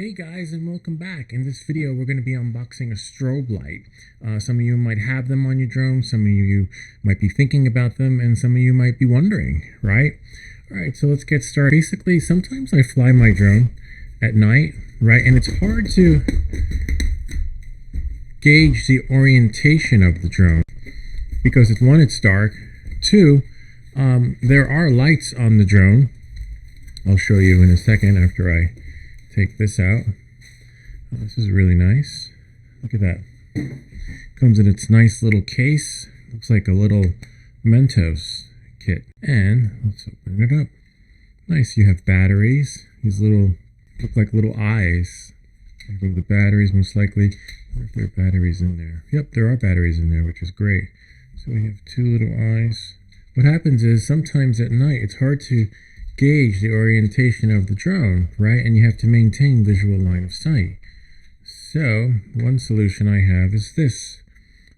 Hey guys, and welcome back. In this video we're going to be unboxing a strobe light. Some of you might have them on your drone, some of you might be thinking about them, and some of you might be wondering, right? Alright, so let's get started. Basically, sometimes I fly my drone at night, right, and it's hard to gauge the orientation of the drone because one, it's dark, two, there are lights on the drone. I'll show you in a second after I take this out. Oh, this is really nice. Look at that. Comes in its nice little case. Looks like a little Mentos kit. And let's open it up. Nice. You have batteries. These look like little eyes. The batteries most likely. I wonder if there are batteries in there. Yep, there are batteries in there, which is great. So we have two little eyes. What happens is sometimes at night it's hard to gauge the orientation of the drone, right? And you have to maintain visual line of sight. So one solution I have is this,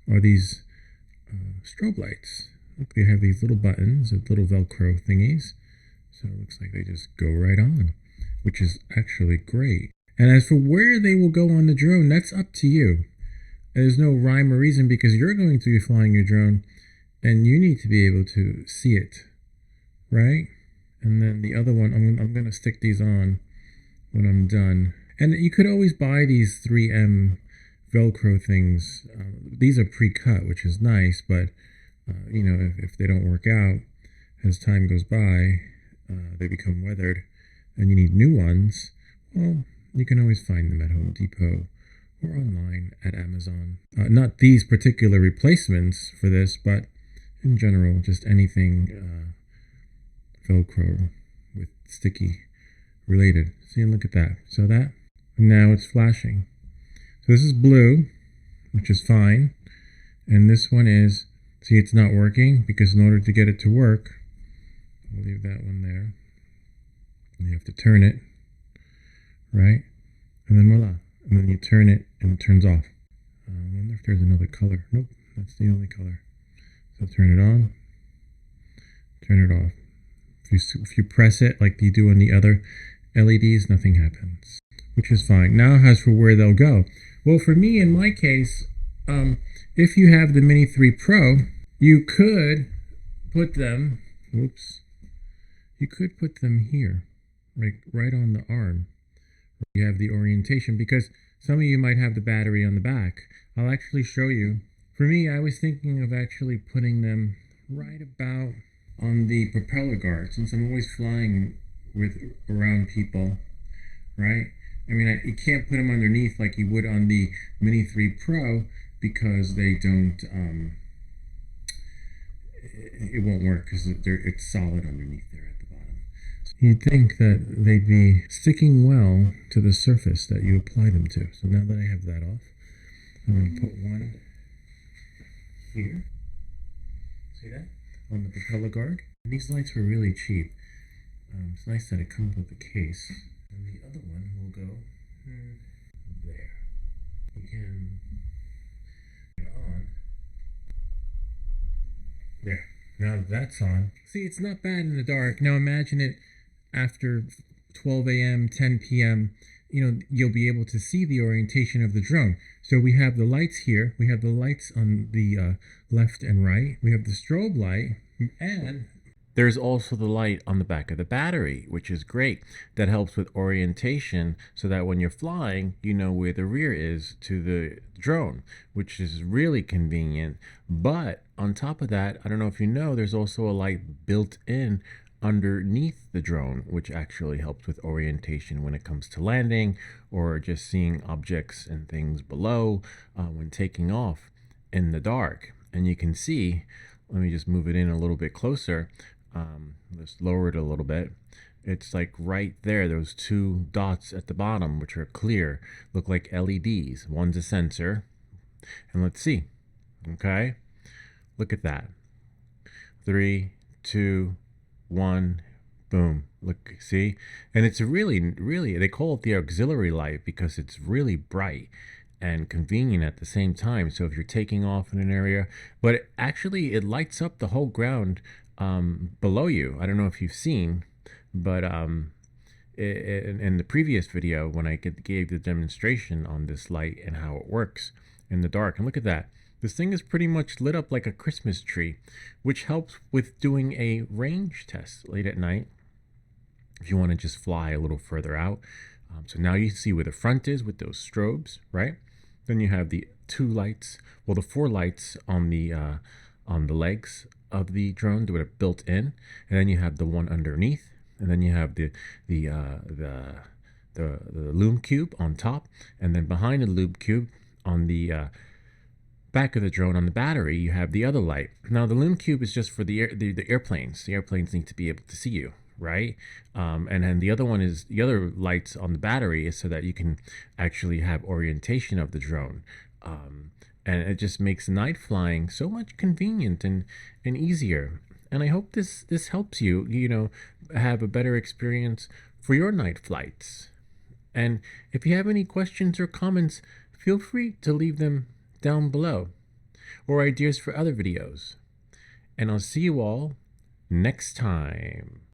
are these strobe lights. Look, they have these little buttons, little Velcro thingies. So it looks like they just go right on, which is actually great. And as for where they will go on the drone, that's up to you. There's no rhyme or reason because you're going to be flying your drone and you need to be able to see it, right? And then the other one, I'm going to stick these on when I'm done. And you could always buy these 3M Velcro things. These are pre-cut, which is nice, but you know, if they don't work out, as time goes by, they become weathered, and you need new ones. Well, you can always find them at Home Depot or online at Amazon. Not these particular replacements for this, but in general, just anything Velcro with sticky related. See, and look at that. So that, now it's flashing. So this is blue, which is fine. And this one is, see, it's not working because in order to get it to work, I'll leave that one there. And you have to turn it, right? And then voila. And then you turn it and it turns off. I wonder if there's another color. Nope, that's the only color. So turn it on, turn it off. If you press it like you do on the other LEDs, nothing happens, which is fine. Now as for where they'll go. Well, for me, in my case, if you have the Mini 3 Pro, you could put them, you could put them here, right on the arm. You have the orientation because some of you might have the battery on the back. I'll actually show you. For me, I was thinking of actually putting them right about on the propeller guard, since I'm always flying around people, right? I mean, you can't put them underneath like you would on the Mini 3 Pro because they don't, it won't work because it's solid underneath there at the bottom. So you'd think that they'd be sticking well to the surface that you apply them to. So now that I have that off, I'm going to put one here. See that? On the propeller guard. And these lights were really cheap. It's nice that it comes with a case. And the other one will go there. You can put it on. There. Now that's on. See, it's not bad in the dark. Now imagine it after 12 a.m., 10 p.m., you know, you'll be able to see the orientation of the drone. So we have the lights here. We have the lights on the left and right. We have the strobe light. And there's also the light on the back of the battery, which is great. That helps with orientation so that when you're flying, you know where the rear is to the drone, which is really convenient. But on top of that, I don't know if you know, there's also a light built in underneath the drone, which actually helps with orientation when it comes to landing or just seeing objects and things below when taking off in the dark. And you can see, let me just move it in a little bit closer. Let's lower it a little bit. It's like right there, those two dots at the bottom, which are clear, look like LEDs. One's a sensor. And let's see. Okay. Look at that. 3, 2, 1, boom. Look, see? And it's really, they call it the auxiliary light because it's really bright and convenient at the same time. So if you're taking off in an area, but actually it lights up the whole ground below you. I don't know if you've seen, but in the previous video when I gave the demonstration on this light and how it works in the dark. And look at that. This thing is pretty much lit up like a Christmas tree, which helps with doing a range test late at night if you want to just fly a little further out. So now you see where the front is with those strobes, right? Then you have the two lights, well, the four lights on the legs of the drone that are built in, and then you have the one underneath, and then you have the loom cube on top, and then behind the loom cube on the back of the drone on the battery, you have the other light. Now the loom cube is just for the airplanes. The airplanes need to be able to see you, right? And then the other one is the other lights on the battery is so that you can actually have orientation of the drone. And it just makes night flying so much convenient and easier. And I hope this helps you, have a better experience for your night flights. And if you have any questions or comments, feel free to leave them down below, or ideas for other videos. And I'll see you all next time.